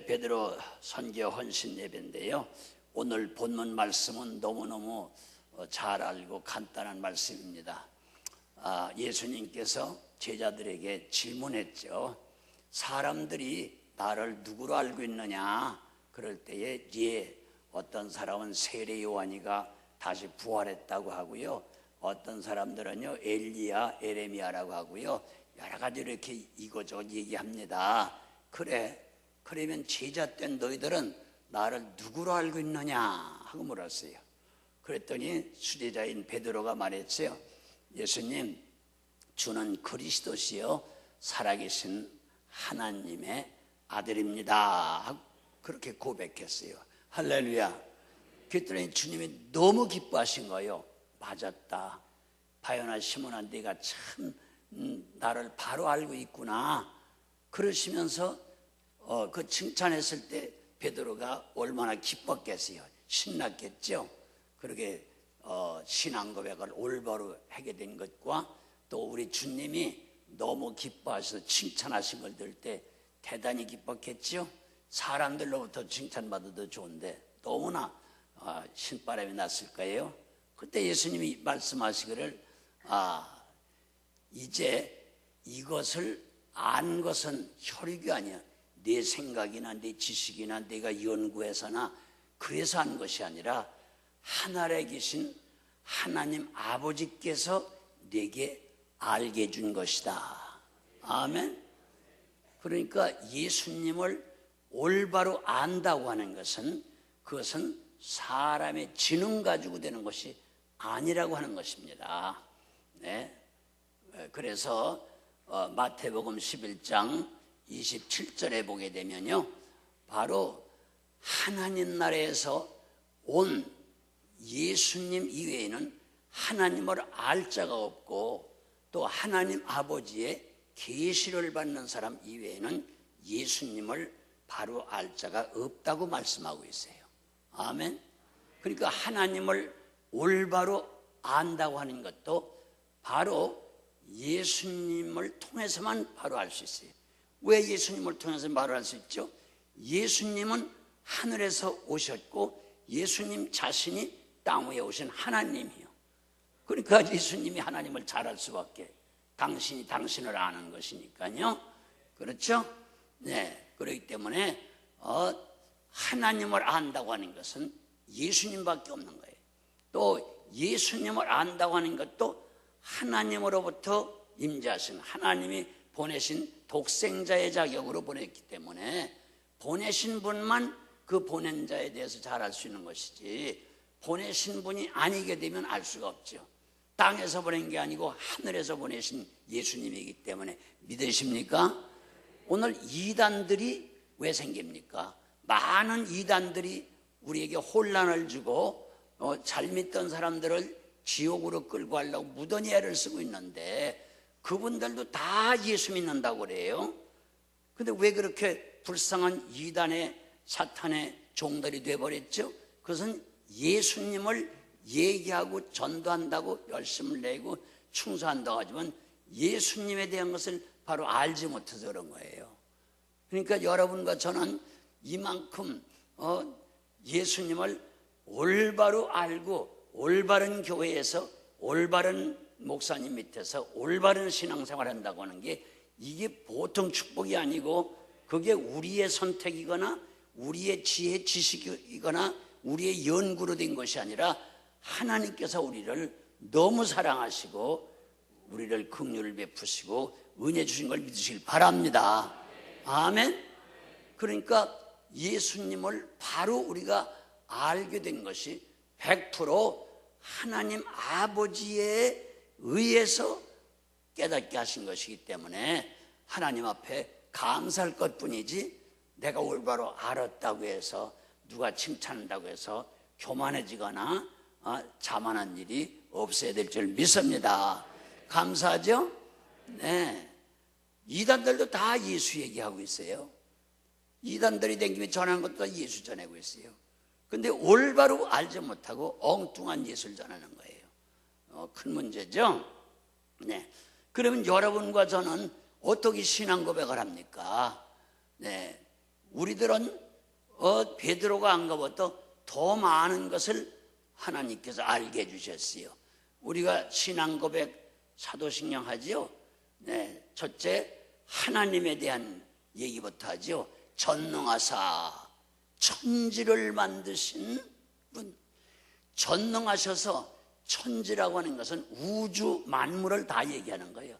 베드로 선교 헌신 예배인데요. 오늘 본문 말씀은 너무너무 잘 알고 간단한 말씀입니다. 예수님께서 제자들에게 질문했죠. 사람들이 나를 누구로 알고 있느냐? 그럴 때에 어떤 사람은 세례 요한이가 다시 부활했다고 하고요, 어떤 사람들은요 엘리야, 에레미야라고 하고요, 여러 가지 이렇게 이거저거 얘기합니다. 그러면 제자 된 너희들은 나를 누구로 알고 있느냐 하고 물었어요. 그랬더니 수제자인 베드로가 말했어요. 예수님, 주는 그리스도시요 살아계신 하나님의 아들입니다 하고 그렇게 고백했어요. 할렐루야. 그랬더니 주님이 너무 기뻐하신 거예요. 맞았다. 바요나 시몬아, 네가 참 나를 바로 알고 있구나. 그러시면서 그 칭찬했을 때 베드로가 얼마나 기뻤겠어요. 신났겠죠. 그렇게 신앙 고백을 올바로 하게 된 것과 또 우리 주님이 너무 기뻐하셔서 칭찬하신 걸 들을 때 대단히 기뻤겠죠. 사람들로부터 칭찬받아도 좋은데 너무나 신바람이 났을 거예요. 그때 예수님이 말씀하시기를 이제 이것을 안 것은 혈육이 아니야. 내 생각이나 내 지식이나 내가 연구해서나 그래서 한 것이 아니라 하늘에 계신 하나님 아버지께서 내게 알게 해준 것이다. 아멘. 그러니까 예수님을 올바로 안다고 하는 것은 그것은 사람의 지능 가지고 되는 것이 아니라고 하는 것입니다. 네. 그래서 마태복음 11장 27절에 보게 되면요, 바로 하나님 나라에서 온 예수님 이외에는 하나님을 알 자가 없고 또 하나님 아버지의 계시를 받는 사람 이외에는 예수님을 바로 알 자가 없다고 말씀하고 있어요. 아멘. 그러니까 하나님을 올바로 안다고 하는 것도 바로 예수님을 통해서만 바로 알 수 있어요. 왜 예수님을 통해서 바로 알 수 있죠? 예수님은 하늘에서 오셨고 예수님 자신이 땅 위에 오신 하나님이요. 그러니까 예수님이 하나님을 잘 알 수밖에, 당신이 당신을 아는 것이니까요. 그렇죠? 네. 그렇기 때문에 하나님을 안다고 하는 것은 예수님밖에 없는 거예요. 또 예수님을 안다고 하는 것도 하나님으로부터 임재하신, 하나님이 보내신 독생자의 자격으로 보냈기 때문에 보내신 분만 그 보낸 자에 대해서 잘 알 수 있는 것이지, 보내신 분이 아니게 되면 알 수가 없죠. 땅에서 보낸 게 아니고 하늘에서 보내신 예수님이기 때문에 믿으십니까? 오늘 이단들이 왜 생깁니까? 많은 이단들이 우리에게 혼란을 주고 잘 믿던 사람들을 지옥으로 끌고 가려고 무던히 애를 쓰고 있는데 그분들도 다 예수 믿는다고 그래요. 근데 왜 그렇게 불쌍한 이단의 사탄의 종들이 돼버렸죠? 그것은 예수님을 얘기하고 전도한다고 열심을 내고 충성한다고 하지만 예수님에 대한 것을 바로 알지 못해서 그런 거예요. 그러니까 여러분과 저는 이만큼 예수님을 올바로 알고 올바른 교회에서 올바른 목사님 밑에서 올바른 신앙생활을 한다고 하는 게 이게 보통 축복이 아니고 그게 우리의 선택이거나 우리의 지혜 지식이거나 우리의 연구로 된 것이 아니라 하나님께서 우리를 너무 사랑하시고 우리를 긍휼을 베푸시고 은혜 주신 걸 믿으시길 바랍니다. 아멘. 그러니까 예수님을 바로 우리가 알게 된 것이 100% 하나님 아버지에 의해서 깨닫게 하신 것이기 때문에 하나님 앞에 감사할 것뿐이지 내가 올바로 알았다고 해서 누가 칭찬한다고 해서 교만해지거나 자만한 일이 없어야 될 줄 믿습니다. 감사하죠? 네. 이단들도 다 예수 얘기하고 있어요. 이단들이 댕기며 전하는 것도 다 예수 전하고 있어요. 근데 올바로 알지 못하고 엉뚱한 예수를 전하는 거예요. 큰 문제죠? 네. 그러면 여러분과 저는 어떻게 신앙 고백을 합니까? 네. 우리들은 베드로가 한 것보다 더 많은 것을 하나님께서 알게 해주셨어요. 우리가 신앙 고백 사도신경 하지요. 네, 첫째 하나님에 대한 얘기부터 하지요. 전능하사 천지를 만드신 분. 전능하셔서 천지라고 하는 것은 우주 만물을 다 얘기하는 거예요.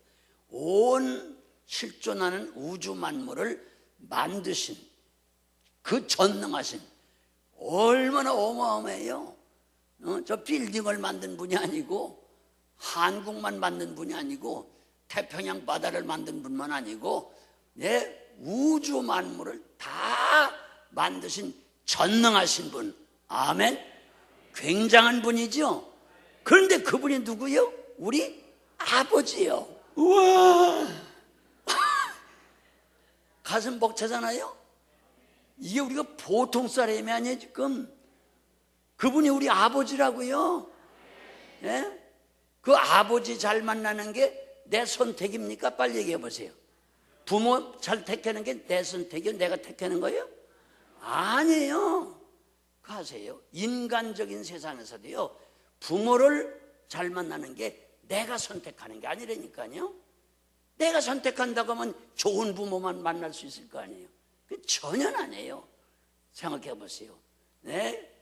온 실존하는 우주 만물을 만드신 그 전능하신, 얼마나 어마어마해요. 저 빌딩을 만든 분이 아니고, 한국만 만든 분이 아니고, 태평양 바다를 만든 분만 아니고, 우주 만물을 다 만드신 전능하신 분. 아멘. 굉장한 분이죠. 그런데 그분이 누구요? 우리 아버지요. 우와, 가슴 벅차잖아요. 이게 우리가 보통 사람이 아니에요. 지금 그분이 우리 아버지라고요. 예? 그 아버지 잘 만나는 게 내 선택입니까? 빨리 얘기해 보세요. 부모 잘 택하는 게 내 선택이요? 내가 택하는 거예요? 아니에요. 가세요. 인간적인 세상에서도요, 부모를 잘 만나는 게 내가 선택하는 게 아니라니까요. 내가 선택한다고 하면 좋은 부모만 만날 수 있을 거 아니에요. 전혀 아니에요. 생각해 보세요. 네?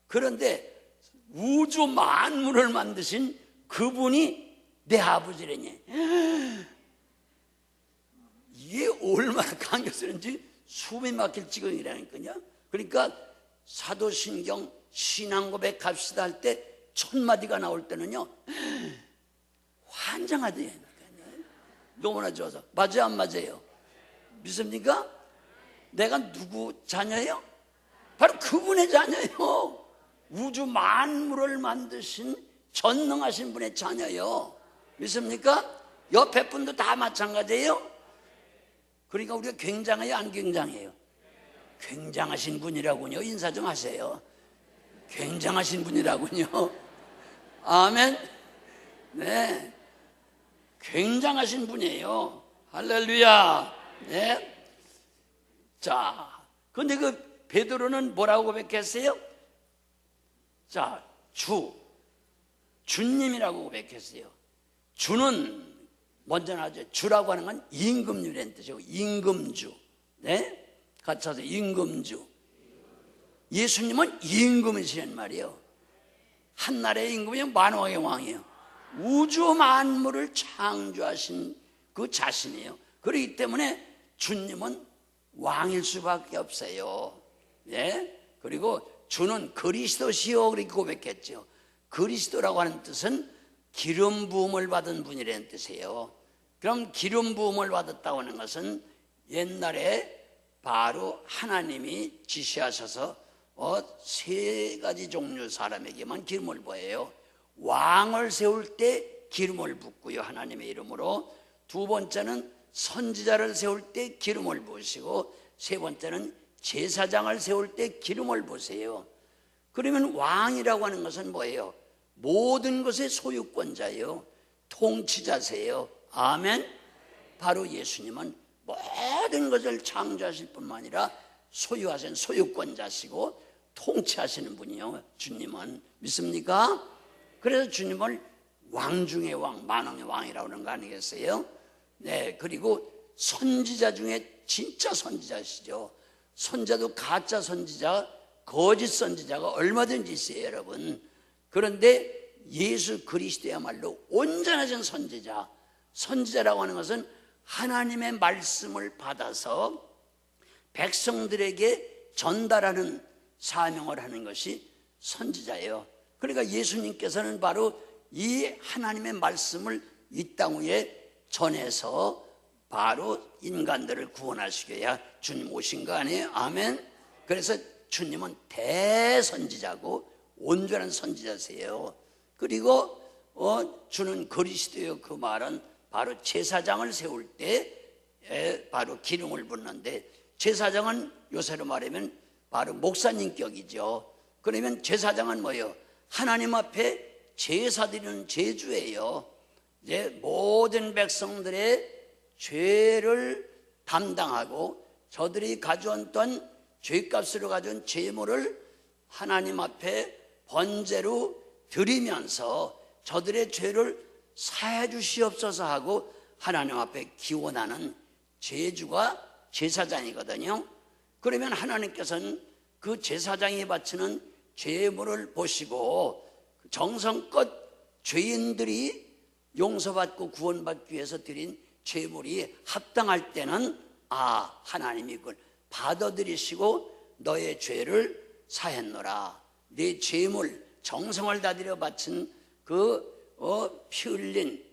그런데 우주 만물을 만드신 그분이 내 아버지라니. 이게 얼마나 감격스러운지 숨이 막힐 지경이라니까요. 그러니까 사도신경 신앙고백 합시다 할 때 첫 마디가 나올 때는요, 환장하대요. 너무나 좋아서. 맞아요, 안 맞아요? 믿습니까? 내가 누구 자녀예요? 바로 그분의 자녀예요. 우주 만물을 만드신 전능하신 분의 자녀예요. 믿습니까? 옆에 분도 다 마찬가지예요. 그러니까 우리가 굉장해요, 안 굉장해요? 굉장하신 분이라군요. 인사 좀 하세요. 굉장하신 분이라군요. 아멘. 네, 굉장하신 분이에요. 할렐루야. 네. 자, 근데 그 베드로는 뭐라고 고백했어요? 자, 주님이라고 고백했어요. 주는 먼저 나죠. 주라고 하는 건 임금유라는 뜻이고, 임금주. 네? 같이 하세요. 임금주. 예수님은 임금이시란 말이에요. 한나라의 임금이면 만왕의 왕이에요. 우주 만물을 창조하신 그 자신이에요. 그렇기 때문에 주님은 왕일 수밖에 없어요. 예? 그리고 주는 그리스도시요, 그렇게 고백했죠. 그리스도라고 하는 뜻은 기름 부음을 받은 분이라는 뜻이에요. 그럼 기름 부음을 받았다고 하는 것은 옛날에 바로 하나님이 지시하셔서 세 가지 종류 사람에게만 기름을 부어요. 왕을 세울 때 기름을 붓고요, 하나님의 이름으로. 두 번째는 선지자를 세울 때 기름을 부으시고, 세 번째는 제사장을 세울 때 기름을 부으세요. 그러면 왕이라고 하는 것은 뭐예요? 모든 것의 소유권자예요. 통치자세요. 아멘. 바로 예수님은 모든 것을 창조하실 뿐만 아니라 소유하신 소유권자시고 통치하시는 분이요, 주님은. 믿습니까? 그래서 주님을 왕 중의 왕, 만왕의 왕이라고 하는 거 아니겠어요? 네, 그리고 선지자 중에 진짜 선지자시죠. 선지자도 가짜 선지자, 거짓 선지자가 얼마든지 있어요, 여러분. 그런데 예수 그리스도야말로 온전하신 선지자. 선지자라고 하는 것은 하나님의 말씀을 받아서 백성들에게 전달하는 사명을 하는 것이 선지자예요. 그러니까 예수님께서는 바로 이 하나님의 말씀을 이 땅 위에 전해서 바로 인간들을 구원하시기 위해 주님 오신 거 아니에요? 아멘. 그래서 주님은 대선지자고 온전한 선지자세요. 그리고 주는 그리스도요, 그 말은 바로 제사장을 세울 때 바로 기름을 붓는데, 제사장은 요새로 말하면 바로 목사님격이죠. 그러면 제사장은 뭐예요? 하나님 앞에 제사드리는 제주예요. 이제 모든 백성들의 죄를 담당하고 저들이 가져왔던 죄값으로 가져온 제물을 하나님 앞에 번제로 드리면서 저들의 죄를 사해 주시옵소서 하고 하나님 앞에 기원하는 제주가 제사장이거든요. 그러면 하나님께서는 그 제사장이 바치는 제물을 보시고 정성껏 죄인들이 용서받고 구원받기 위해서 드린 제물이 합당할 때는 하나님이 그걸 받아들이시고 너의 죄를 사했노라. 네 제물 정성을 다들여 바친 그 피 흘린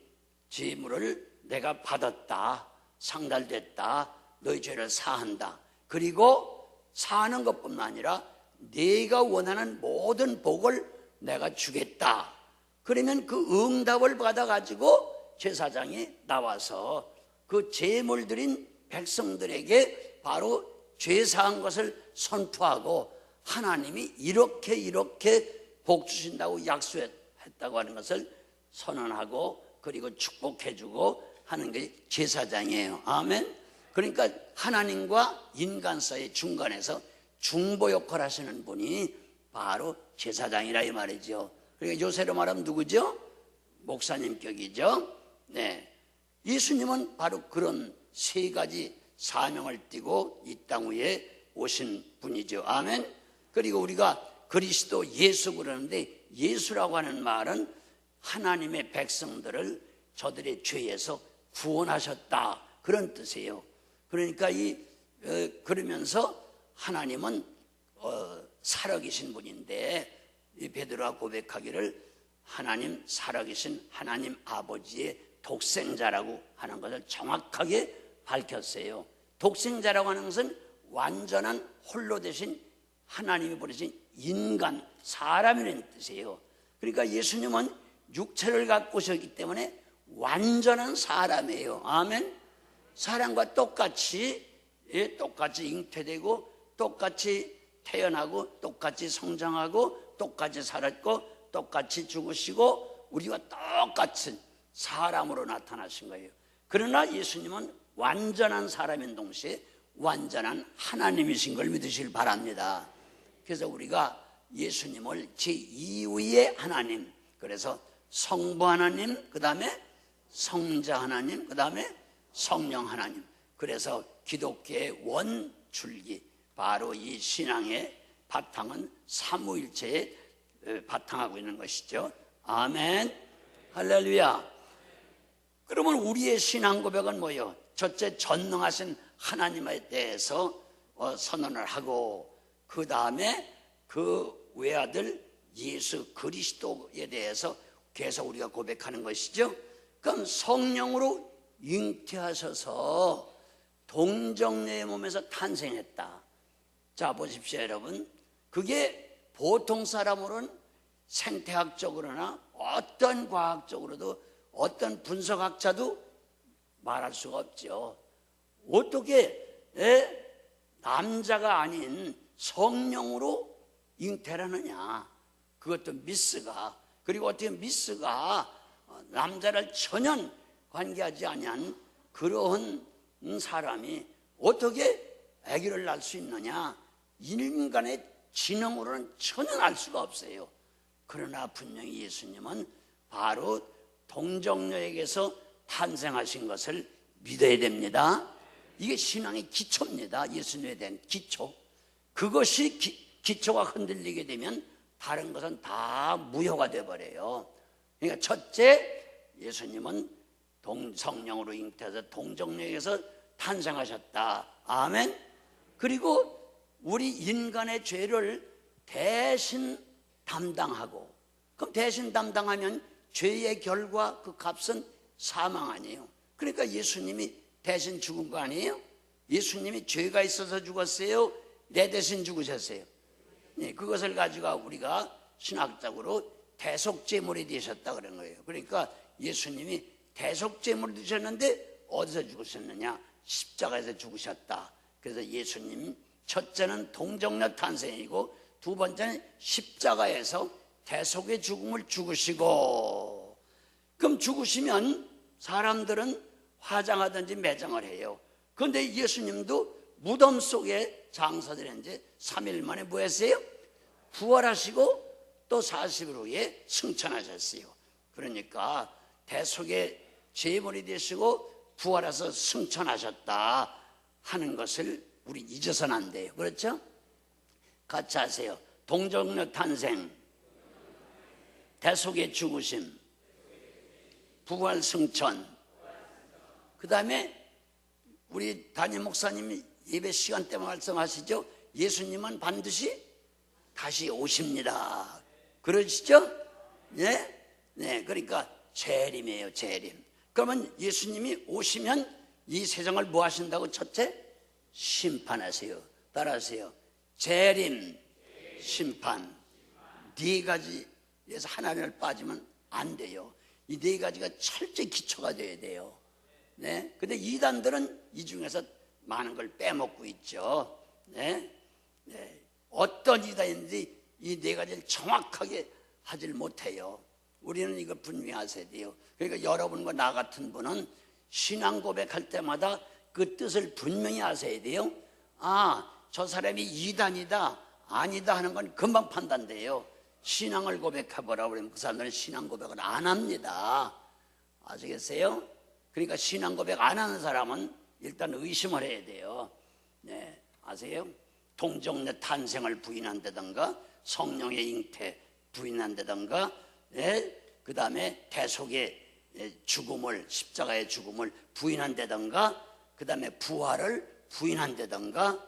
제물을 내가 받았다. 상달됐다. 너의 죄를 사한다. 그리고 사하는 것뿐만 아니라 네가 원하는 모든 복을 내가 주겠다. 그러면 그 응답을 받아가지고 제사장이 나와서 그 제물 드린 백성들에게 바로 죄 사한 것을 선포하고 하나님이 이렇게 복 주신다고 약속했다고 하는 것을 선언하고 그리고 축복해주고 하는 게 제사장이에요. 아멘. 그러니까 하나님과 인간 사이 중간에서 중보 역할을 하시는 분이 바로 제사장이라 이 말이죠. 그러니까 요새로 말하면 누구죠? 목사님 격이죠. 네, 예수님은 바로 그런 세 가지 사명을 띠고 이 땅 위에 오신 분이죠. 아멘. 그리고 우리가 그리스도 예수 그러는데 예수라고 하는 말은 하나님의 백성들을 저들의 죄에서 구원하셨다 그런 뜻이에요. 그러니까 그러면서 하나님은 살아계신 분인데 이 베드로가 고백하기를 하나님 살아계신 하나님 아버지의 독생자라고 하는 것을 정확하게 밝혔어요. 독생자라고 하는 것은 완전한 홀로 되신 하나님이 보내신 인간, 사람이라는 뜻이에요. 그러니까 예수님은 육체를 갖고 오셨기 때문에 완전한 사람이에요. 아멘. 사람과 똑같이 잉태되고 똑같이 태어나고 똑같이 성장하고 똑같이 살았고 똑같이 죽으시고 우리와 똑같은 사람으로 나타나신 거예요. 그러나 예수님은 완전한 사람인 동시에 완전한 하나님이신 걸 믿으시길 바랍니다. 그래서 우리가 예수님을 제2위의 하나님, 그래서 성부 하나님, 그 다음에 성자 하나님, 그 다음에 성령 하나님, 그래서 기독교의 원줄기, 바로 이 신앙의 바탕은 삼위일체에 바탕하고 있는 것이죠. 아멘. 할렐루야. 그러면 우리의 신앙 고백은 뭐예요? 첫째, 전능하신 하나님에 대해서 선언을 하고 그 다음에 그 외아들 예수 그리스도에 대해서 계속 우리가 고백하는 것이죠. 그럼 성령으로 잉태하셔서 동정녀의 몸에서 탄생했다. 자, 보십시오 여러분. 그게 보통 사람으로는 생태학적으로나 어떤 과학적으로도 어떤 분석학자도 말할 수가 없죠. 어떻게 남자가 아닌 성령으로 잉태하느냐. 그것도 미스가. 그리고 어떻게 미스가 남자를 전혀 관계하지 아니한 그러한 사람이 어떻게 아기를 낳을 수 있느냐. 인간의 지능으로는 전혀 알 수가 없어요. 그러나 분명히 예수님은 바로 동정녀에게서 탄생하신 것을 믿어야 됩니다. 이게 신앙의 기초입니다. 예수님에 대한 기초. 그것이 기초가 흔들리게 되면 다른 것은 다 무효가 되어버려요. 그러니까 첫째, 예수님은 성령으로 잉태해서 동정녀에게서 탄생하셨다. 아멘. 그리고 우리 인간의 죄를 대신 담당하고, 그럼 대신 담당하면 죄의 결과 그 값은 사망 아니에요. 그러니까 예수님이 대신 죽은 거 아니에요? 예수님이 죄가 있어서 죽었어요? 내 대신 죽으셨어요? 네, 그것을 가지고 우리가 신학적으로 대속제물이 되셨다 그런 거예요. 그러니까 예수님이 대속제물이 되셨는데 어디서 죽으셨느냐? 십자가에서 죽으셨다. 그래서 예수님 첫째는 동정녀 탄생이고 두 번째는 십자가에서 대속의 죽음을 죽으시고, 그럼 죽으시면 사람들은 화장하든지 매장을 해요. 그런데 예수님도 무덤 속에 장사들 했는데 3일 만에 뭐 했어요? 부활하시고 또 40일 후에 승천하셨어요. 그러니까 대속의 제물이 되시고 부활해서 승천하셨다 하는 것을 우리 잊어서는 안 돼요. 그렇죠? 같이 하세요. 동정녀 탄생, 대속의 죽으심, 부활 승천. 그 다음에 우리 담임 목사님이 예배 시간 때만 말씀하시죠. 예수님은 반드시 다시 오십니다. 그러시죠? 네? 네, 그러니까 재림이에요, 재림. 그러면 예수님이 오시면 이 세상을 뭐 하신다고? 첫째, 심판하세요. 따라하세요. 재림, 심판. 네 가지에서 하나를 빠지면 안 돼요. 이 네 가지가 철저히 기초가 돼야 돼요. 네. 근데 이단들은 이 중에서 많은 걸 빼먹고 있죠. 네. 네. 어떤 이단인지 이 네 가지를 정확하게 하질 못해요. 우리는 이거 분명히 하셔야 돼요. 그러니까 여러분과 나 같은 분은 신앙 고백할 때마다 그 뜻을 분명히 하셔야 돼요. 아, 저 사람이 이단이다, 아니다 하는 건 금방 판단돼요. 신앙을 고백해보라 그러면 그 사람들은 신앙 고백을 안 합니다. 아시겠어요? 그러니까 신앙 고백 안 하는 사람은 일단 의심을 해야 돼요. 네, 아세요? 동정녀 탄생을 부인한다든가 성령의 잉태 부인한다든가, 네? 그 다음에 대속의 죽음을, 십자가의 죽음을 부인한다든가, 그 다음에 부활을 부인한다든가.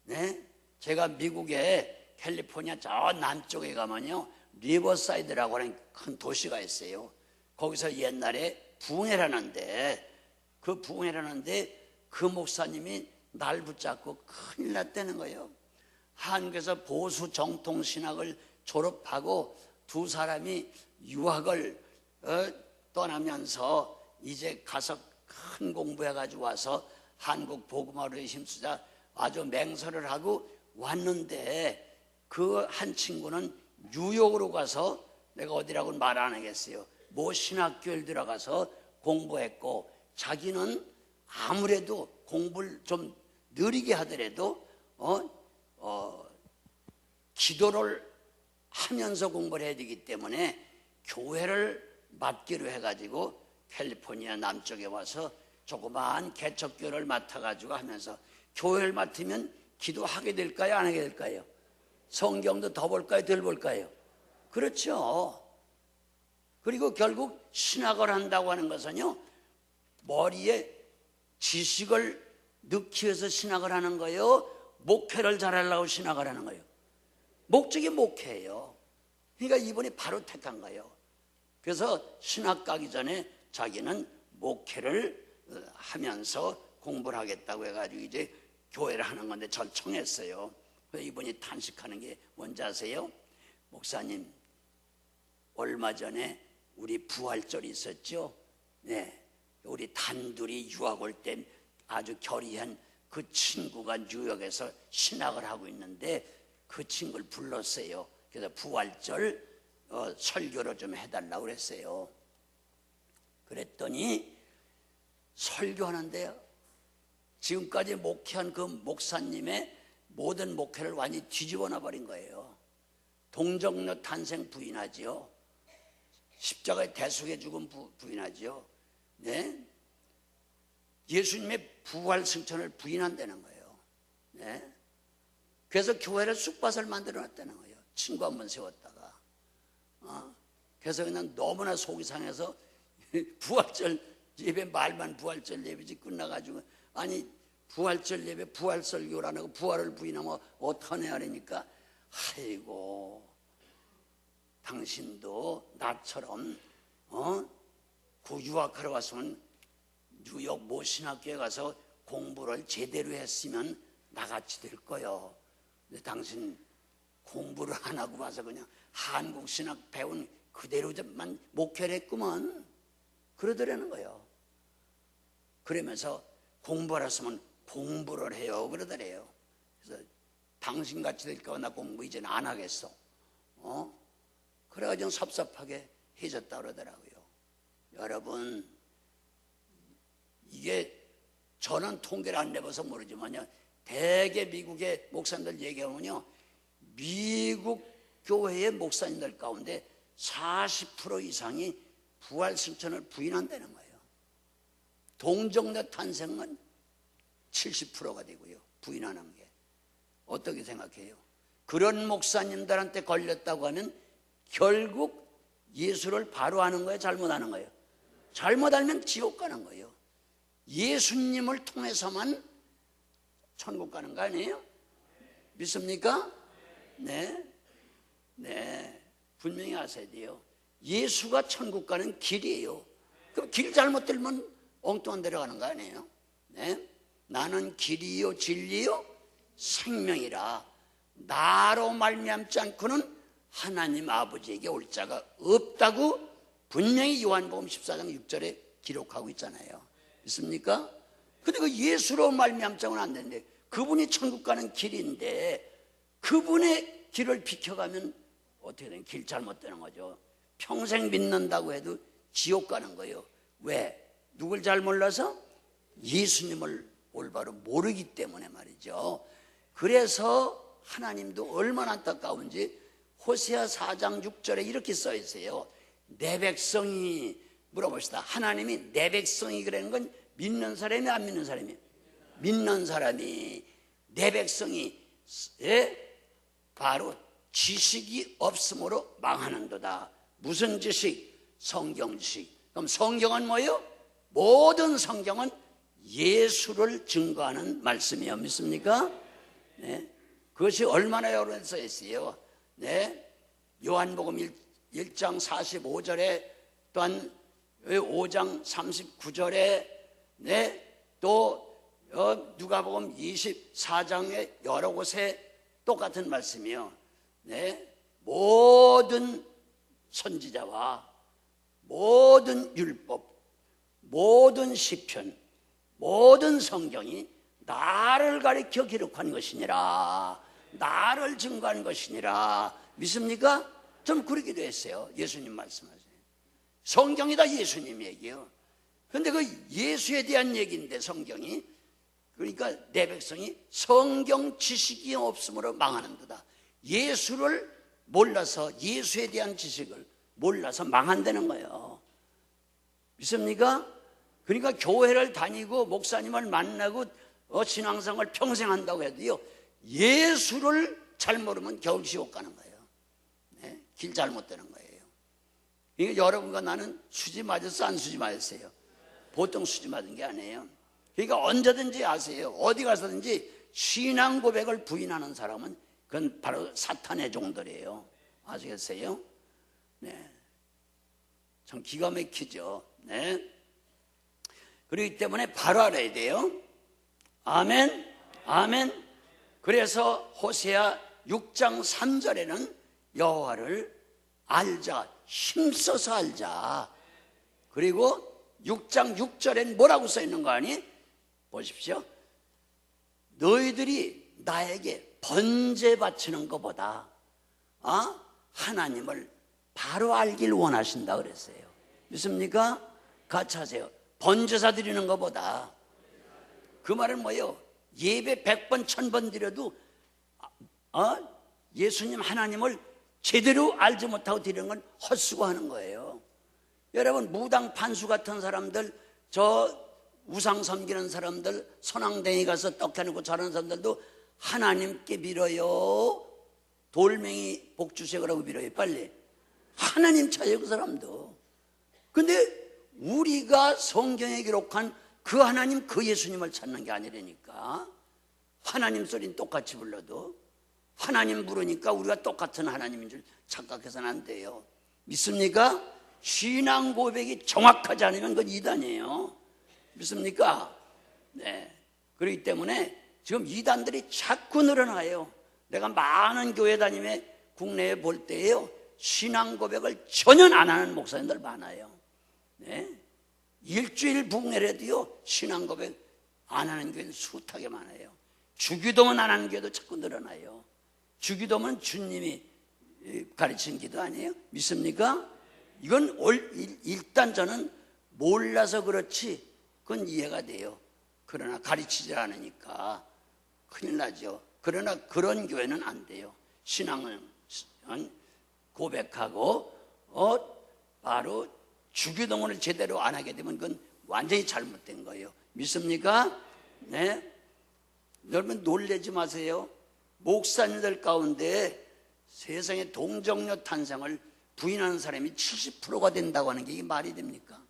네? 제가 미국의 캘리포니아 저 남쪽에 가면요, 리버사이드라고 하는 큰 도시가 있어요. 거기서 옛날에 부흥회라는데, 그 부흥회라는데 그 목사님이 날 붙잡고 큰일 났다는 거예요. 한국에서 보수 정통 신학을 졸업하고 두 사람이 유학을 떠나면서 이제 가서 큰 공부해가지고 와서 한국 복음화를 힘쓰자 아주 맹세를 하고 왔는데, 그 한 친구는 뉴욕으로 가서, 내가 어디라고는 말 안 하겠어요, 뭐 신학교를 들어가서 공부했고, 자기는 아무래도 공부를 좀 느리게 하더라도 기도를 하면서 공부를 해야 되기 때문에 교회를 맡기로 해가지고 캘리포니아 남쪽에 와서 조그마한 개척교를 맡아가지고 하면서, 교회를 맡으면 기도하게 될까요? 안 하게 될까요? 성경도 더 볼까요? 덜 볼까요? 그렇죠. 그리고 결국 신학을 한다고 하는 것은요, 머리에 지식을 넣기 위해서 신학을 하는 거예요? 목회를 잘하려고 신학을 하는 거예요? 목적이 목회예요. 그러니까 이분이 바로 택한 거예요. 그래서 신학 가기 전에 자기는 목회를 하면서 공부를 하겠다고 해가지고 이제 교회를 하는 건데 절청했어요. 그래서 이분이 탄식하는 게 뭔지 아세요? 목사님, 얼마 전에 우리 부활절이 있었죠? 네, 우리 단둘이 유학 올 때 아주 결의한 그 친구가 뉴욕에서 신학을 하고 있는데 그 친구를 불렀어요. 그래서 부활절 설교를 좀 해달라고 그랬어요. 그랬더니 설교하는데요, 지금까지 목회한 그 목사님의 모든 목회를 완전히 뒤집어 놔버린 거예요. 동정녀 탄생 부인하지요. 십자가의 대속의 죽음 부인하지요. 네? 예수님의 부활 승천을 부인한다는 거예요. 네? 그래서 교회를 쑥밭을 만들어 놨다는 거예요. 친구 한 번 세웠다가. 그래서 그냥 너무나 속이 상해서 부활절 예배 말만 부활절 예배지 끝나가지고, 아니 부활절 예배 부활설교라는 거 부활을 부인하면 어떡하냐 하니까, 아이고 당신도 나처럼 그 유학하러 왔으면 뉴욕 모 신학교에 가서 공부를 제대로 했으면 나같이 될 거요. 근데 당신 공부를 안 하고 와서 그냥 한국 신학 배운 그대로만 목회를 했구먼. 그러더라는 거예요. 그러면서 공부를 했으면 공부를 해요 그러더래요. 그래서 당신같이 될까 나 공부 이제는 안 하겠어. 그래가지고 섭섭하게 해줬다 그러더라고요. 여러분, 이게 저는 통계를 안 내봐서 모르지만요, 대개 미국의 목사님들 얘기하면요, 미국 교회의 목사님들 가운데 40% 이상이 부활 승천을 부인한다는 거예요. 동정녀 탄생은 70%가 되고요, 부인하는 게. 어떻게 생각해요? 그런 목사님들한테 걸렸다고 하면 결국 예수를 바로 하는 거예요, 잘못하는 거예요? 잘못 알면 지옥 가는 거예요. 예수님을 통해서만 천국 가는 거 아니에요? 믿습니까? 네. 분명히 아셔야 돼요. 예수가 천국 가는 길이에요. 그럼 길 잘못 들면 엉뚱한 데로 가는 거 아니에요? 네. 나는 길이요 진리요 생명이라 나로 말미암지 않고는 하나님 아버지에게 올 자가 없다고 분명히 요한복음 14장 6절에 기록하고 있잖아요. 있습니까? 근데 그 예수로 말미암자고는 안 되는데, 그분이 천국 가는 길인데 그분의 길을 비켜가면 어떻게 되는, 길 잘못되는 거죠. 평생 믿는다고 해도 지옥 가는 거예요. 왜? 누굴 잘 몰라서? 예수님을 올바로 모르기 때문에 말이죠. 그래서 하나님도 얼마나 안타까운지 호세아 4장 6절에 이렇게 써 있어요. 내 백성이, 물어봅시다. 하나님이 내 백성이 그러는 건 믿는 사람이 안 믿는 사람이? 믿는 사람이. 내 백성이 바로 지식이 없으므로 망하는도다. 무슨 지식? 성경 지식. 그럼 성경은 뭐예요? 모든 성경은 예수를 증거하는 말씀이에요. 믿습니까? 네. 그것이 얼마나 여러 번 써 있어요. 네. 요한복음 1장 45절에 또한 5장 39절에 네. 또 누가복음 24장의 여러 곳에 똑같은 말씀이요. 네. 모든 선지자와 모든 율법, 모든 시편, 모든 성경이 나를 가리켜 기록한 것이니라. 나를 증거한 것이니라. 믿습니까? 좀 그러기도 했어요. 예수님 말씀하세요. 성경이 다 예수님 얘기예요. 그런데 그 예수에 대한 얘기인데 성경이, 그러니까 내 백성이 성경 지식이 없으므로 망하는도다. 예수를 몰라서, 예수에 대한 지식을 몰라서 망한다는 거예요. 믿습니까? 그러니까 교회를 다니고 목사님을 만나고 신앙생활을 평생 한다고 해도요, 예수를 잘 모르면 겨울 지옥 가는 거예요. 네? 길 잘못되는 거예요. 그러니까 여러분과 나는 수지 맞았어, 안 수지 맞았어요? 보통 수지 맞은 게 아니에요. 그러니까 언제든지 아세요. 어디 가서든지 신앙 고백을 부인하는 사람은 그건 바로 사탄의 종들이에요. 아시겠어요? 네. 참 기가 막히죠. 네. 그렇기 때문에 바로 알아야 돼요. 아멘. 아멘. 그래서 호세아 6장 3절에는 여호와를 알자, 힘써서 알자. 그리고 6장 6절엔 뭐라고 써 있는 거 아니? 보십시오. 너희들이 나에게 번제 바치는 것보다 하나님을 바로 알길 원하신다 그랬어요. 믿습니까? 같이 하세요. 번제사 드리는 것보다. 그 말은 뭐예요? 예배 100번 1000번 드려도 예수님 하나님을 제대로 알지 못하고 드리는 건 헛수고하는 거예요. 여러분, 무당 판수 같은 사람들, 저 우상 섬기는 사람들, 선왕댕이 가서 떡 해놓고 자는 사람들도 하나님께 빌어요. 돌멩이 복 주세요라고 빌어요. 빨리 하나님 찾아요, 그 사람도. 근데 우리가 성경에 기록한 그 하나님, 그 예수님을 찾는 게 아니라니까. 하나님 소리는 똑같이 불러도 하나님 부르니까 우리가 똑같은 하나님인 줄 착각해서는 안 돼요. 믿습니까? 신앙 고백이 정확하지 않으면 그건 이단이에요. 믿습니까? 네. 그렇기 때문에 지금 이단들이 자꾸 늘어나요. 내가 많은 교회 다니며 국내에 볼 때에요, 신앙 고백을 전혀 안 하는 목사님들 많아요. 네. 일주일 부흥회라도요, 신앙 고백 안 하는 교회는 숱하게 많아요. 주기도문 안 하는 교회도 자꾸 늘어나요. 주기도문 주님이 가르친 기도 아니에요? 믿습니까? 이건 일단 저는 몰라서 그렇지 그건 이해가 돼요. 그러나 가르치지 않으니까. 큰일 나죠. 그러나 그런 교회는 안 돼요. 신앙을 고백하고 바로 주기도문을 제대로 안 하게 되면 그건 완전히 잘못된 거예요. 믿습니까? 네. 여러분 놀라지 마세요. 목사님들 가운데 세상에 동정녀 탄생을 부인하는 사람이 70%가 된다고 하는 게 이게 말이 됩니까?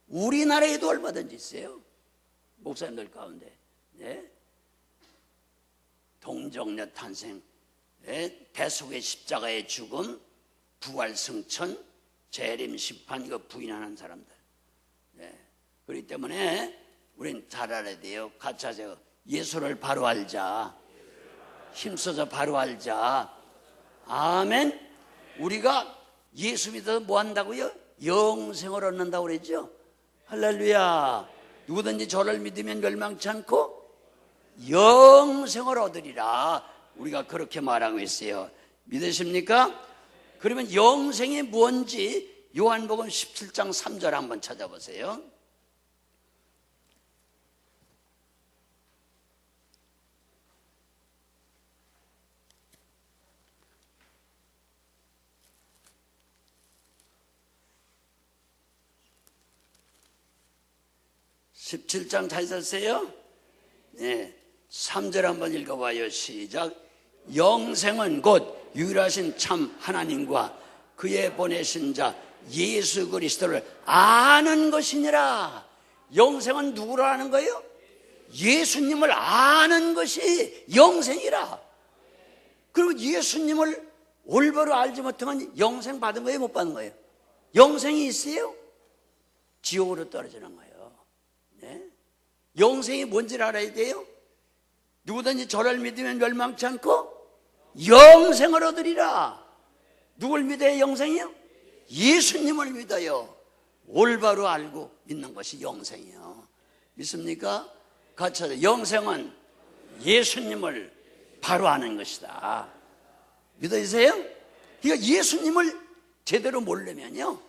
우리나라에도 얼마든지 있어요. 목사님들 가운데. 네. 동정녀 탄생, 대속의 십자가의 죽음, 부활 승천, 재림 심판 이거 부인하는 사람들. 네. 그렇기 때문에 우리는 잘 알아야 돼요. 같이 하세요. 예수를 바로 알자. 힘써서 바로 알자. 아멘. 우리가 예수 믿어서 뭐 한다고요? 영생을 얻는다고 그랬죠. 할렐루야. 누구든지 저를 믿으면 멸망치 않고 영생을 얻으리라. 우리가 그렇게 말하고 있어요. 믿으십니까? 그러면 영생이 뭔지 요한복음 17장 3절 한번 찾아보세요. (17장) 잘 썼어요? 네, 3절 한번 읽어봐요. 시작. 영생은 곧 유일하신 참 하나님과 그의 보내신 자 예수 그리스도를 아는 것이니라. 영생은 누구를 아는 거예요? 예수님을 아는 것이 영생이라. 그리고 예수님을 올바로 알지 못하면 영생 받은 거예요? 못 받은 거예요? 영생이 있어요? 지옥으로 떨어지는 거예요. 네? 영생이 뭔지를 알아야 돼요. 누구든지 저를 믿으면 멸망치 않고 영생을 얻으리라. 누굴 믿어야 영생이요? 예수님을 믿어요. 올바로 알고 믿는 것이 영생이요. 믿습니까? 같이 하세요. 영생은 예수님을 바로 아는 것이다. 믿으세요? 그러니까 예수님을 제대로 모르면요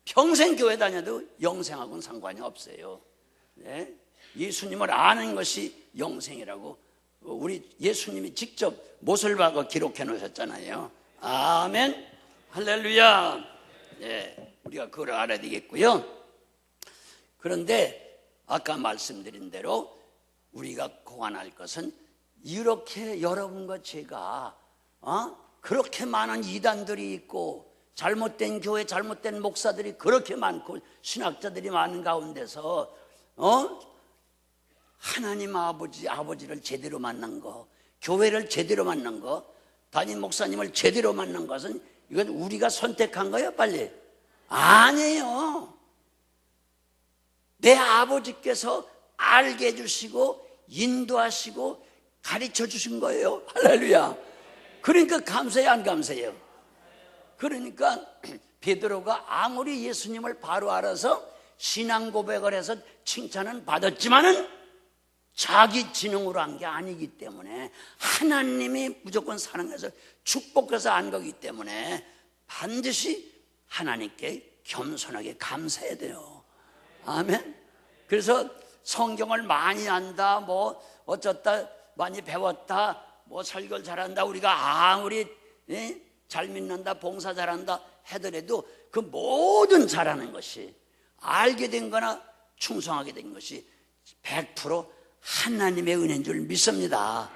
평생 교회 다녀도 영생하고는 상관이 없어요. 네? 예수님을 아는 것이 영생이라고 우리 예수님이 직접 못을 박아 기록해 놓으셨잖아요. 아멘. 할렐루야. 네, 우리가 그걸 알아야 되겠고요. 그런데 아까 말씀드린 대로 우리가 고안할 것은 이렇게 여러분과 제가 그렇게 많은 이단들이 있고 잘못된 교회, 잘못된 목사들이 그렇게 많고 신학자들이 많은 가운데서 하나님 아버지를 제대로 만난 거, 교회를 제대로 만난 거, 담임 목사님을 제대로 만난 것은 이건 우리가 선택한 거예요, 빨리? 아니에요. 내 아버지께서 알게 해주시고 인도하시고 가르쳐 주신 거예요. 할렐루야. 그러니까 감사해요, 안 감사해요? 그러니까 베드로가 아무리 예수님을 바로 알아서 신앙 고백을 해서 칭찬은 받았지만은 자기 지능으로 한 게 아니기 때문에 하나님이 무조건 사랑해서 축복해서 한 거기 때문에 반드시 하나님께 겸손하게 감사해야 돼요. 아멘. 그래서 성경을 많이 안다, 뭐 어쩌다 많이 배웠다, 뭐 설교를 잘한다, 우리가 아무리 잘 믿는다, 봉사 잘한다 하더라도 그 모든 잘하는 것이 알게 된 거나 충성하게 된 것이 100% 하나님의 은혜인 줄 믿습니다.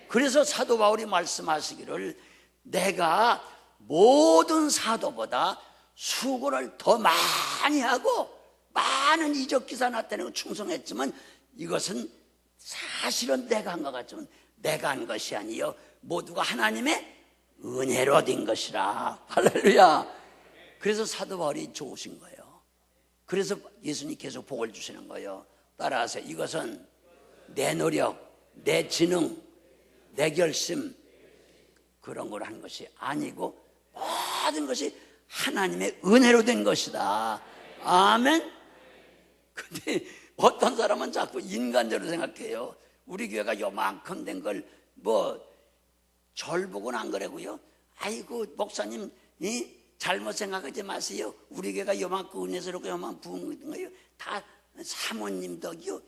그래서 사도 바울이 말씀하시기를 내가 모든 사도보다 수고를 더 많이 하고 많은 이적 기사 나타내고 충성했지만 이것은 사실은 내가 한 것 같지만 내가 한 것이 아니요 모두가 하나님의 은혜로 된 것이라. 할렐루야. 그래서 사도 바울이 좋으신 거예요. 그래서 예수님 계속 복을 주시는 거예요. 따라하세요. 이것은 내 노력, 내 지능, 내 결심 그런 걸 한 것이 아니고 모든 것이 하나님의 은혜로 된 것이다. 아멘. 근데 어떤 사람은 자꾸 인간적으로 생각해요. 우리 교회가 요만큼 된 걸 뭐 절 보고는 안 그러고요. 아이고 목사님 잘못 생각하지 마세요. 우리 교회가 요만큼 은혜스럽고 요만큼 부은 거예요. 다 사모님 덕이요.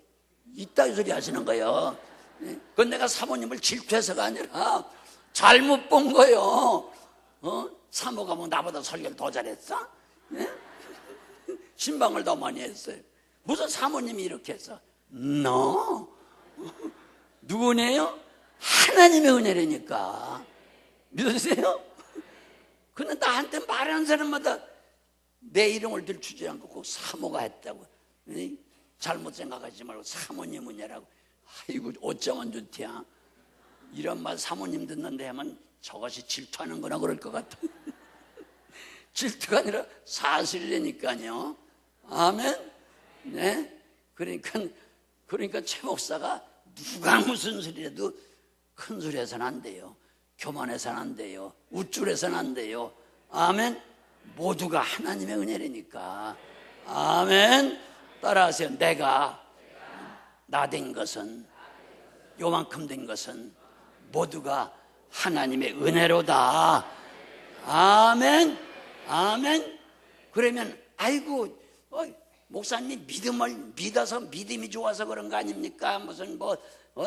이따위 소리 하시는 거예요. 그건 내가 사모님을 질투해서가 아니라 잘못 본 거요. 사모가 뭐 나보다 설교를 더 잘했어? 신방을 더 많이 했어요. 무슨 사모님이 이렇게 했어? 너 누구네요? 하나님의 은혜라니까. 믿으세요? 근데 나한테 말하는 사람마다 내 이름을 들추지 않고 꼭 사모가 했다고. 잘못 생각하지 말고 사모님 은혜라고. 아이고 어쩌면 좋대야. 이런 말 사모님 듣는데 하면 저것이 질투하는 거나 그럴 것 같아. 질투가 아니라 사실이니까요. 아멘. 네. 그러니까 최 목사가 누가 무슨 소리라도 큰 소리 해서는 안 돼요. 교만해서는 안 돼요. 우쭐해서는 안 돼요. 아멘. 모두가 하나님의 은혜라니까. 아멘. 따라하세요. 내가 나 된 것은, 요만큼 된 것은 모두가 하나님의 은혜로다. 아멘. 아멘. 그러면 아이고 목사님 믿음을 믿어서 믿음이 좋아서 그런 거 아닙니까? 무슨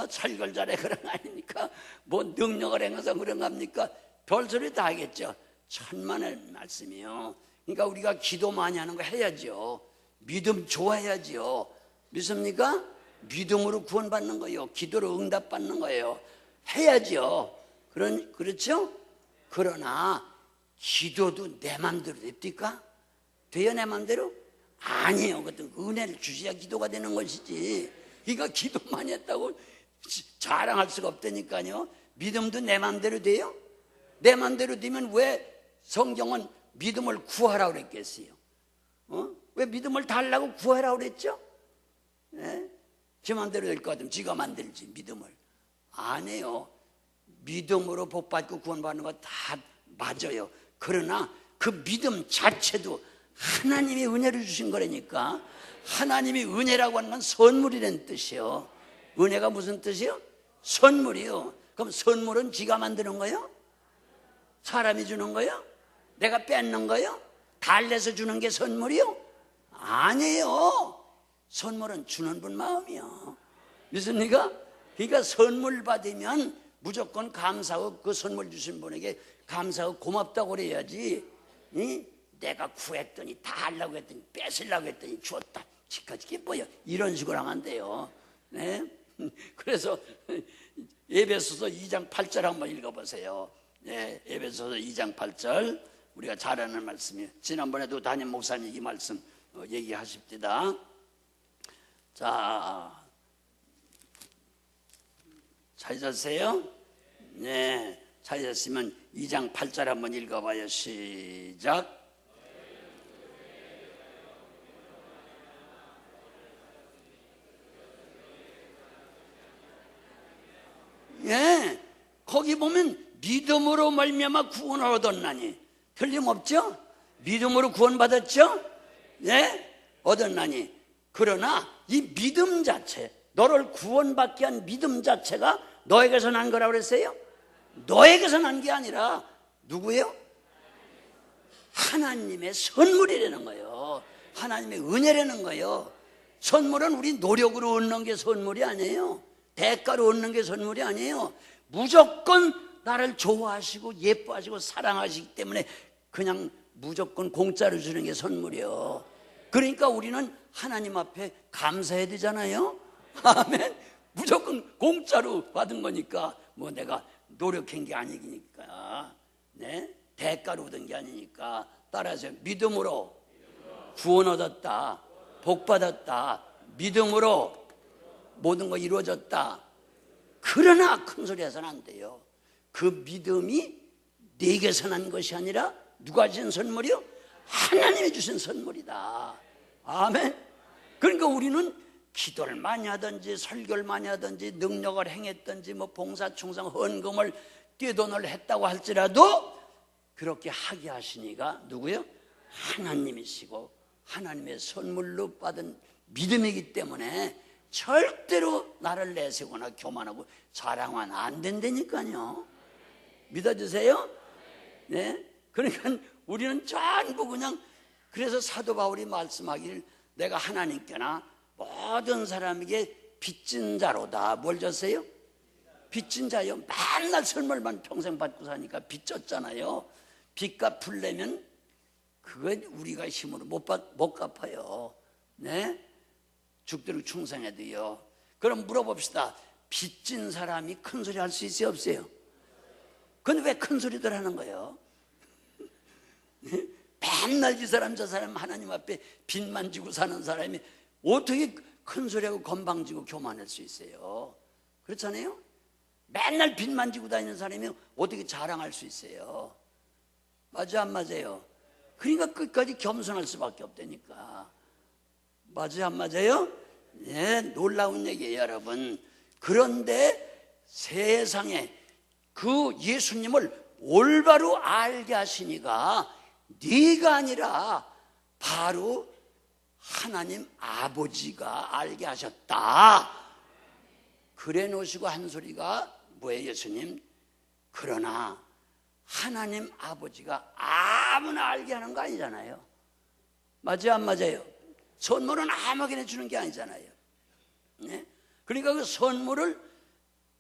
설교를 잘해 그런 거 아닙니까? 능력을 행해서 그런 거 합니까? 별소리 다 하겠죠. 천만의 말씀이요. 그러니까 우리가 기도 많이 하는 거 해야죠. 믿음 좋아해야죠. 믿습니까? 믿음으로 구원받는 거예요. 기도로 응답받는 거예요. 해야죠. 그렇죠? 그러나 기도도 내 맘대로 됩니까? 돼요 내 맘대로? 아니에요. 그것도 은혜를 주셔야 기도가 되는 것이지. 그러니까 기도 많이 했다고 자랑할 수가 없다니까요. 믿음도 내 맘대로 돼요? 내 맘대로 되면 왜 성경은 믿음을 구하라고 그랬겠어요? 왜 믿음을 달라고 구하라고 그랬죠? 네? 지 맘대로 될 것 같으면 지가 만들지 믿음을. 안 해요. 믿음으로 복받고 구원받는 거 다 맞아요. 그러나 그 믿음 자체도 하나님이 은혜를 주신 거라니까. 하나님이 은혜라고 하는 건 선물이라는 뜻이요. 은혜가 무슨 뜻이요? 선물이요. 그럼 선물은 지가 만드는 거요? 사람이 주는 거요? 내가 뺏는 거요? 달래서 주는 게 선물이요? 아니에요. 선물은 주는 분 마음이요. 믿습니까? 그러니까 선물 받으면 무조건 감사하고 그 선물 주신 분에게 감사하고 고맙다고 그래야지. 내가 구했더니 다 하려고 했더니 뺏으려고 했더니 줬다. 지금까지 뭐야? 이런 식으로 하면 안 돼요. 네? 그래서 에베소서 2장 8절 한번 읽어보세요. 네, 에베소서 2장 8절 우리가 잘 아는 말씀이에요. 지난번에도 담임 목사님 이 말씀 얘기하십니다. 자, 찾으셨어요? 네, 찾으셨으면 2장 8절 한번 읽어봐요. 시작. 예, 거기 보면 믿음으로 말미암아 구원을 얻었나니. 틀림없죠? 믿음으로 구원받았죠? 예, 얻었나니. 그러나 이 믿음 자체, 너를 구원받게 한 믿음 자체가 너에게서 난 거라고 그랬어요? 너에게서 난 게 아니라 누구예요? 하나님의 선물이라는 거예요. 하나님의 은혜라는 거예요. 선물은 우리 노력으로 얻는 게 선물이 아니에요. 대가로 얻는 게 선물이 아니에요. 무조건 나를 좋아하시고 예뻐하시고 사랑하시기 때문에 그냥 무조건 공짜로 주는 게 선물이에요. 그러니까 우리는 하나님 앞에 감사해야 되잖아요. 아멘. 무조건 공짜로 받은 거니까 내가 노력한 게 아니니까, 네? 대가로 얻은 게 아니니까. 따라서 믿음으로 구원 얻었다, 복 받았다, 믿음으로 모든 거 이루어졌다. 그러나 큰 소리 해서는 안 돼요. 그 믿음이 내게서 난 것이 아니라 누가 주신 선물이요? 하나님이 주신 선물이다. 아멘. 그러니까 우리는 기도를 많이 하든지 설교를 많이 하든지 능력을 행했든지 봉사, 충성, 헌금을 떼돈을 했다고 할지라도 그렇게 하게 하시니가 누구요? 하나님이시고 하나님의 선물로 받은 믿음이기 때문에 절대로 나를 내세우거나 교만하고 자랑하면 안 된다니까요. 믿어주세요? 네? 그러니까 우리는 전부 그냥, 그래서 사도 바울이 말씀하기를 내가 하나님께나 모든 사람에게 빚진 자로다. 뭘 줬어요? 빚진 자요. 맨날 설물만 평생 받고 사니까 빚 졌잖아요. 빚 갚으려면 그건 우리가 힘으로 못 갚아요. 네? 죽도록 충성해도요. 그럼 물어봅시다. 빚진 사람이 큰 소리 할 수 있어요, 없어요? 근데 왜 큰 소리들 하는 거예요? 맨날 이 사람 저 사람 하나님 앞에 빚만 지고 사는 사람이 어떻게 큰 소리하고 건방지고 교만할 수 있어요? 그렇잖아요? 맨날 빚만 지고 다니는 사람이 어떻게 자랑할 수 있어요? 맞아 안 맞아요? 그러니까 끝까지 겸손할 수밖에 없다니까. 맞아요 안 맞아요? 네, 놀라운 얘기예요 여러분. 그런데 세상에 그 예수님을 올바로 알게 하시니까 네가 아니라 바로 하나님 아버지가 알게 하셨다. 그래 놓으시고 한 소리가 뭐예요 예수님? 그러나 하나님 아버지가 아무나 알게 하는 거 아니잖아요. 맞아요 안 맞아요? 선물은 아무에게나 주는 게 아니잖아요. 네? 그러니까 그 선물을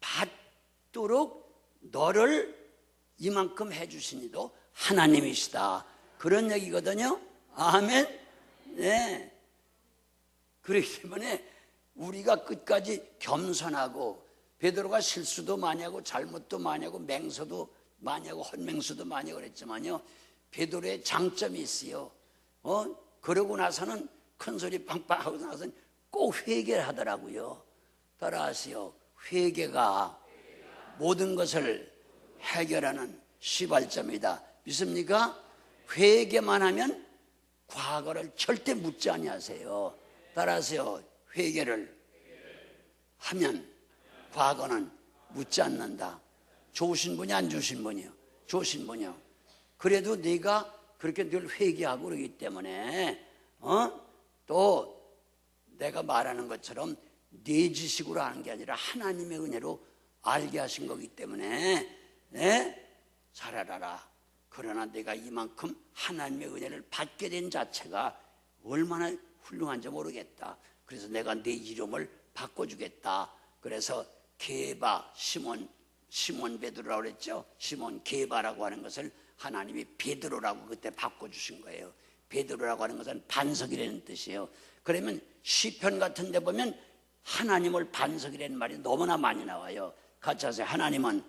받도록 너를 이만큼 해주신 이도 하나님이시다. 그런 얘기거든요. 아멘. 네. 그렇기 때문에 우리가 끝까지 겸손하고, 베드로가 실수도 많이 하고 잘못도 많이 하고 맹서도 많이 하고 헛맹수도 많이 하고 그랬지만요, 베드로의 장점이 있어요. 그러고 나서는 큰 소리 빵빵 하고 나서는 꼭 회개를 하더라고요. 따라하세요. 회개가 모든 것을 해결하는 시발점이다. 믿습니까? 회개만 하면 과거를 절대 묻지 아니하세요. 따라하세요. 회개를 하면 과거는 묻지 않는다. 좋으신 분이 안 좋으신 분이요? 좋으신 분이요. 그래도 네가 그렇게 늘 회개하고 그러기 때문에 또 내가 말하는 것처럼 네 지식으로 하는 게 아니라 하나님의 은혜로 알게 하신 거기 때문에 잘 알아라. 그러나 내가 이만큼 하나님의 은혜를 받게 된 자체가 얼마나 훌륭한지 모르겠다. 그래서 내가 내 이름을 바꿔주겠다. 그래서 게바, 시몬 베드로라고 그랬죠. 시몬 게바라고 하는 것을 하나님이 베드로라고 그때 바꿔주신 거예요. 베드로라고 하는 것은 반석이라는 뜻이에요. 그러면 시편 같은 데 보면 하나님을 반석이라는 말이 너무나 많이 나와요. 같이 하세요. 하나님은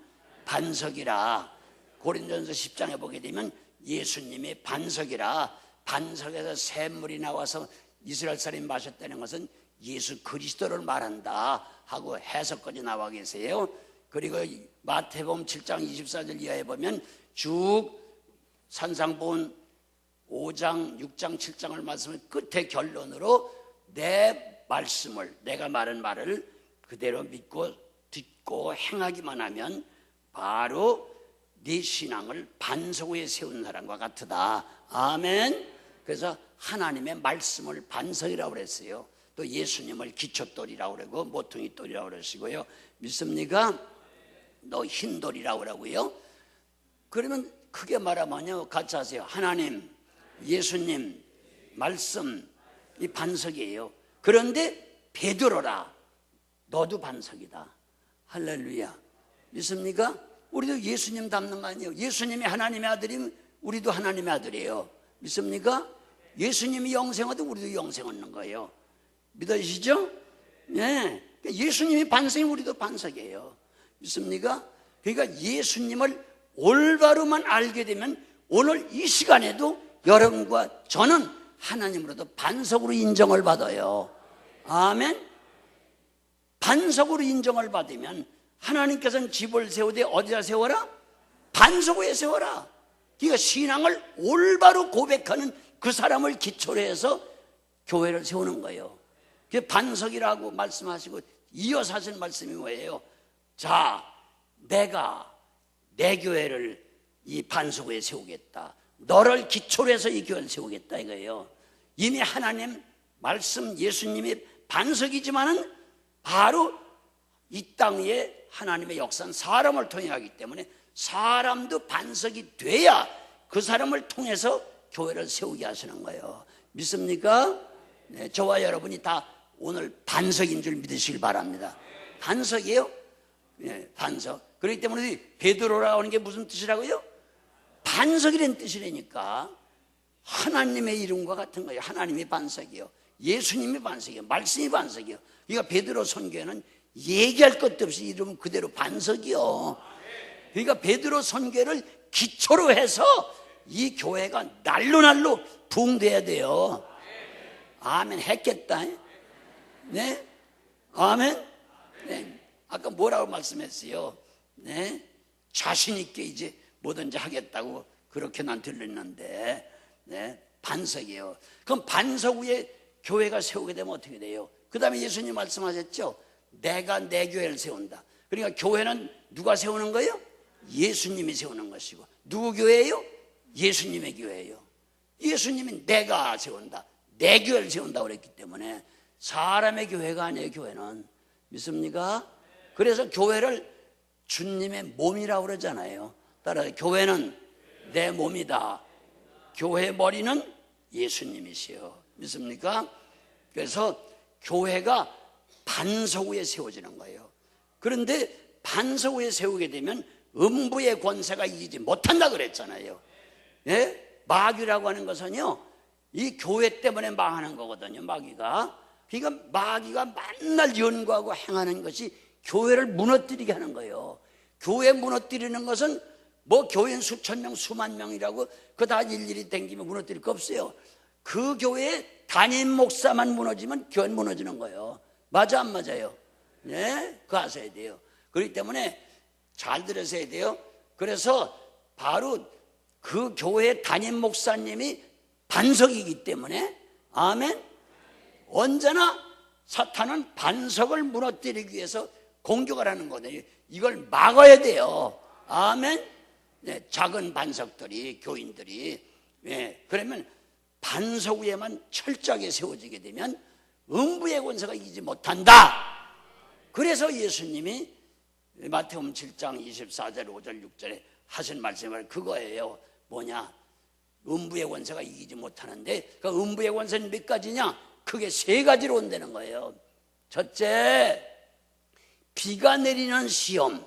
반석이라. 고린도전서 10장에 보게 되면 예수님이 반석이라. 반석에서 샘물이 나와서 이스라엘 사람이 마셨다는 것은 예수 그리스도를 말한다 하고 해석까지 나와 계세요. 그리고 마태복음 7장 24절 이하에 보면 쭉 산상본 5장, 6장, 7장을 말씀을 끝에 결론으로 내 말씀을, 내가 말한 말을 그대로 믿고 듣고 행하기만 하면 바로 네 신앙을 반석 위에 세운 사람과 같으다. 아멘. 그래서 하나님의 말씀을 반석이라고 그랬어요. 또 예수님을 기초돌이라고 그러고 모퉁이 돌이라고 그러시고요. 믿습니까? 너 흰돌이라고 그러고요. 그러면 크게 말하면요, 같이 하세요. 하나님, 예수님, 말씀, 이 반석이에요. 그런데 베드로라, 너도 반석이다. 할렐루야. 믿습니까? 우리도 예수님 닮는 거 아니에요? 예수님이 하나님의 아들이면 우리도 하나님의 아들이에요. 믿습니까? 예수님이 영생하도 우리도 영생 얻는 거예요. 믿으시죠? 네. 예수님이 반석이면 우리도 반석이에요. 믿습니까? 그러니까 예수님을 올바로만 알게 되면 오늘 이 시간에도 여러분과 저는 하나님으로도 반석으로 인정을 받아요. 아멘. 반석으로 인정을 받으면 하나님께서는 집을 세우되 어디다 세워라? 반석 위에 세워라. 그러니까 신앙을 올바로 고백하는 그 사람을 기초로 해서 교회를 세우는 거예요. 그 반석이라고 말씀하시고 이어서 하신 말씀이 뭐예요? 자, 내가 내 교회를 이 반석 위에 세우겠다. 너를 기초로 해서 이 교회를 세우겠다 이거예요. 이미 하나님 말씀 예수님이 반석이지만은 바로 이 땅에 하나님의 역사는 사람을 통해 하기 때문에 사람도 반석이 돼야 그 사람을 통해서 교회를 세우게 하시는 거예요. 믿습니까? 네, 저와 여러분이 다 오늘 반석인 줄 믿으시길 바랍니다. 반석이에요? 예, 반석. 그렇기 때문에 베드로라고 하는 게 무슨 뜻이라고요? 반석이라는 뜻이라니까. 하나님의 이름과 같은 거예요. 하나님이 반석이요, 예수님이 반석이요, 말씀이 반석이요. 그러니까 베드로 선교회는 얘기할 것도 없이 이름 그대로 반석이요. 그러니까 베드로 선교회를 기초로 해서 이 교회가 날로 부흥돼야 돼요. 아멘. 했겠다. 네, 아멘. 네. 아까 뭐라고 말씀했어요? 네, 자신 있게 이제 뭐든지 하겠다고 그렇게 난 들렸는데, 네, 반석이에요. 그럼 반석 위에 교회가 세우게 되면 어떻게 돼요? 그 다음에 예수님 말씀하셨죠? 내가 내 교회를 세운다. 그러니까 교회는 누가 세우는 거예요? 예수님이 세우는 것이고. 누구 교회예요? 예수님의 교회예요. 예수님이 내가 세운다, 내 교회를 세운다고 그랬기 때문에 사람의 교회가 아니에요. 교회는. 믿습니까? 그래서 교회를 주님의 몸이라고 그러잖아요. 따라서 교회는 내 몸이다. 교회 머리는 예수님이시요. 믿습니까? 그래서 교회가 반석 위에 세워지는 거예요. 그런데 반석 위에 세우게 되면 음부의 권세가 이기지 못한다 그랬잖아요. 예? 마귀라고 하는 것은요, 이 교회 때문에 망하는 거거든요. 마귀가. 그러니까 마귀가 맨날 연구하고 행하는 것이 교회를 무너뜨리게 하는 거예요. 교회 무너뜨리는 것은 뭐 교인 수천 명 수만 명이라고 그거 다 일일이 댕기면 무너뜨릴 거 없어요. 그 교회의 담임 목사만 무너지면 교회 무너지는 거예요. 맞아 안 맞아요? 네, 그거 아셔야 돼요. 그렇기 때문에 잘 들으셔야 돼요. 그래서 바로 그 교회의 담임 목사님이 반석이기 때문에, 아멘. 언제나 사탄은 반석을 무너뜨리기 위해서 공격을 하는 거거든요. 이걸 막아야 돼요. 아멘. 네, 작은 반석들이, 교인들이, 네, 그러면 반석 위에만 철저하게 세워지게 되면 음부의 권세가 이기지 못한다. 그래서 예수님이 마태복음 7장 24절 5절 6절에 하신 말씀을 그거예요. 뭐냐? 음부의 권세가 이기지 못하는데 그 음부의 권세는 몇 가지냐? 크게 세 가지로 온다는 거예요. 첫째, 비가 내리는 시험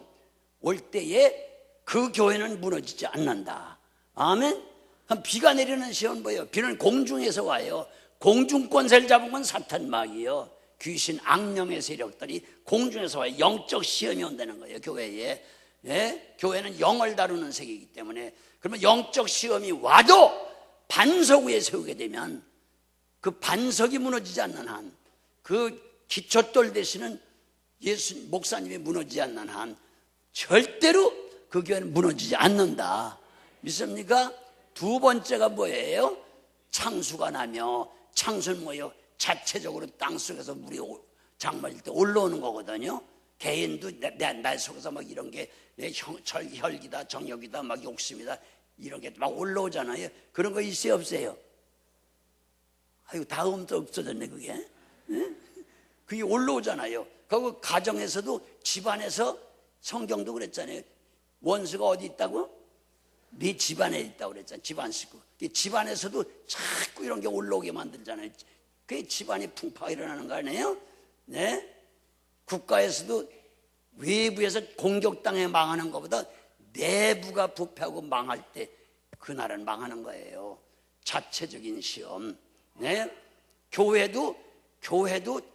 올 때에 그 교회는 무너지지 않는다. 아멘. 그럼 비가 내리는 시험은 뭐예요? 비는 공중에서 와요. 공중 권세를 잡은 건 사탄 마귀요, 귀신 악령의 세력들이 공중에서 와요. 영적 시험이 온다는 거예요. 교회에. 예? 교회는 영을 다루는 세계이기 때문에. 그러면 영적 시험이 와도 반석 위에 세우게 되면 그 반석이 무너지지 않는 한, 그 기초돌 되시는 예수 목사님이 무너지지 않는 한 절대로 그 교회는 무너지지 않는다. 믿습니까? 두 번째가 뭐예요? 창수가 나며, 창수는 뭐예요? 자체적으로 땅속에서 물이 장마일 때 올라오는 거거든요. 개인도 날 속에서 막 이런 게 혈기다 정욕이다 막 욕심이다 이런 게 막 올라오잖아요. 그런 거 있어요 없어요? 아이고 다음도 없어졌네 그게. 네? 그게 올라오잖아요. 그리고 가정에서도, 집안에서, 성경도 그랬잖아요. 원수가 어디 있다고? 네 집안에 있다고 그랬잖아요. 집안 식구. 집안에서도 자꾸 이런 게 올라오게 만들잖아요. 그게 집안이 풍파가 일어나는 거 아니에요? 네? 국가에서도 외부에서 공격당해 망하는 것보다 내부가 부패하고 망할 때 그날은 망하는 거예요. 자체적인 시험. 네? 교회도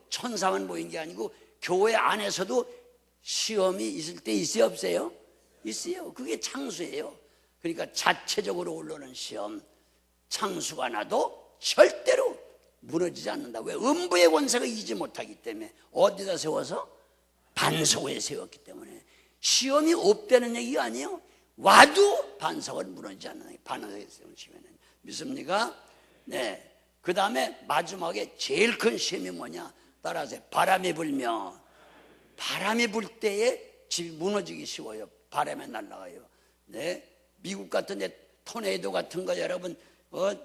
천사만 모인 게 아니고 교회 안에서도 시험이 있을 때 있어요 없어요? 있어요. 그게 창수예요. 그러니까 자체적으로 올라오는 시험, 창수가 나도 절대로 무너지지 않는다. 왜? 음부의 권세가 이기지 못하기 때문에. 어디다 세워서? 반석 위에 세웠기 때문에. 시험이 없다는 얘기가 아니에요. 와도 반석은 무너지지 않는, 반석에 세운 시험에는. 믿습니까? 네. 그 다음에 마지막에 제일 큰 시험이 뭐냐? 따라하세요. 바람이 불며. 바람이 불 때에 집이 무너지기 쉬워요. 바람에 날아가요. 네. 미국 같은 데 토네이도 같은 거 여러분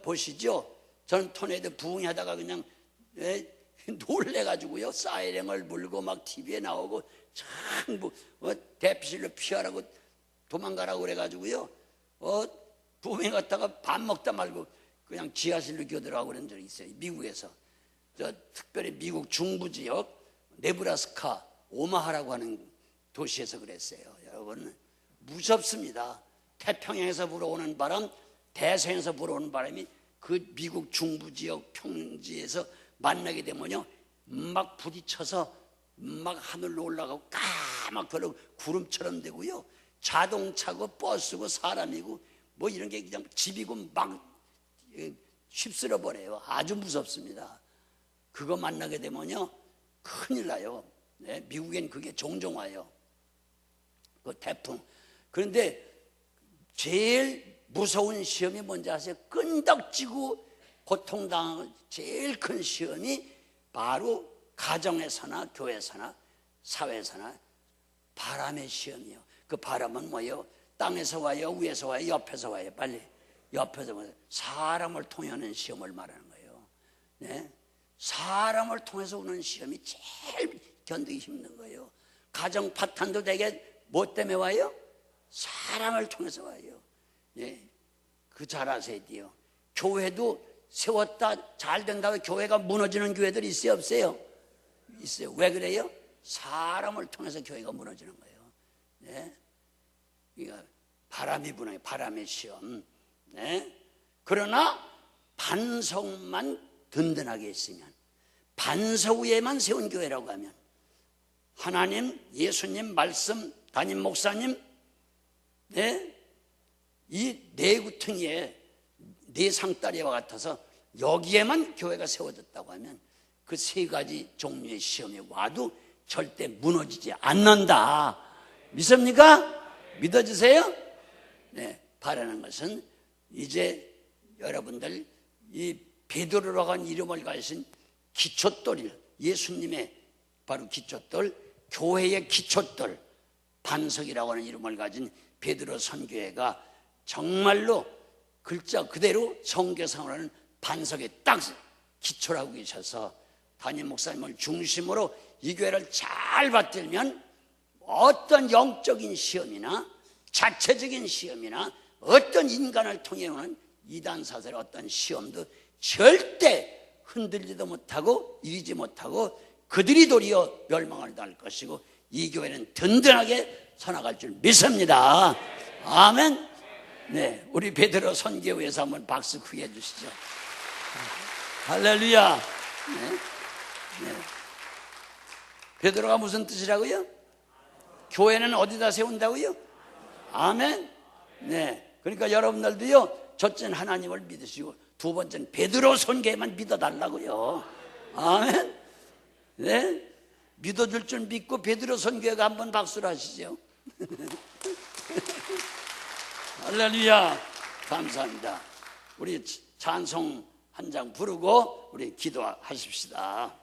보시죠? 저는 토네이도 부흥하다가 그냥 놀래가지고요. 사이렌을 불고 막 TV에 나오고 전부 대피실로 피하라고 도망가라고 그래가지고요. 부흥회 갔다가 밥 먹다 말고 그냥 지하실로 기어들어가고 그런 적이 있어요. 미국에서. 특별히 미국 중부 지역 네브라스카 오마하라고 하는 도시에서 그랬어요. 여러분, 무섭습니다. 태평양에서 불어오는 바람, 대서양에서 불어오는 바람이 그 미국 중부 지역 평지에서 만나게 되면요, 막 부딪혀서 막 하늘로 올라가고 까맣게 구름처럼 되고요, 자동차고 버스고 사람이고 뭐 이런 게 그냥 집이고 막 휩쓸어 버려요. 아주 무섭습니다. 그거 만나게 되면요 큰일 나요. 네, 미국엔 그게 종종 와요, 그 태풍. 그런데 제일 무서운 시험이 뭔지 아세요? 끈덕지고 고통당하는 제일 큰 시험이 바로 가정에서나 교회에서나 사회에서나 바람의 시험이요. 그 바람은 뭐예요? 땅에서 와요? 위에서 와요? 옆에서 와요? 빨리 옆에서 와요. 사람을 통해 오는 시험을 말하는 거예요. 네? 사람을 통해서 오는 시험이 제일 견디기 힘든 거예요. 가정 파탄도 되게 뭐 때문에 와요? 사람을 통해서 와요. 네? 그 잘 아셔야 돼요. 교회도 세웠다 잘 된다고 교회가 무너지는 교회들이 있어요, 없어요? 있어요. 왜 그래요? 사람을 통해서 교회가 무너지는 거예요. 네? 그러니까 바람이 부는 바람의 시험. 네? 그러나 반석만 든든하게 있으면, 반석 위에만 세운 교회라고 하면, 하나님, 예수님, 말씀, 담임 목사님, 네? 이 네 구퉁이에 네 상다리와 같아서 여기에만 교회가 세워졌다고 하면 그 세 가지 종류의 시험이 와도 절대 무너지지 않는다. 믿습니까? 믿어지세요? 네, 바라는 것은 이제 여러분들 이 베드로라고 하는 이름을 가진 기초돌, 예수님의 바로 기초돌, 교회의 기초돌, 반석이라고 하는 이름을 가진 베드로 선교회가 정말로 글자 그대로 성교상으로는 반석에 딱 기초라고 계셔서 담임 목사님을 중심으로 이 교회를 잘 받들면 어떤 영적인 시험이나 자체적인 시험이나 어떤 인간을 통해 오는 이단사설의 어떤 시험도 절대 흔들리도 못하고 이기지 못하고 그들이 도리어 멸망을 당할 것이고 이 교회는 든든하게 서나갈 줄 믿습니다. 아멘. 네, 우리 베드로 선교회에서 한번 박수 크게 해주시죠. 할렐루야. 네. 네. 베드로가 무슨 뜻이라고요? 교회는 어디다 세운다고요? 아멘. 네, 그러니까 여러분들도요, 첫째는 하나님을 믿으시고 두 번째는 베드로 선교회만 믿어달라고요. 아멘. 네, 믿어줄 줄 믿고 베드로 선교회가 한번 박수를 하시죠. 할렐루야. 감사합니다. 우리 찬송 한 장 부르고 우리 기도하십시다.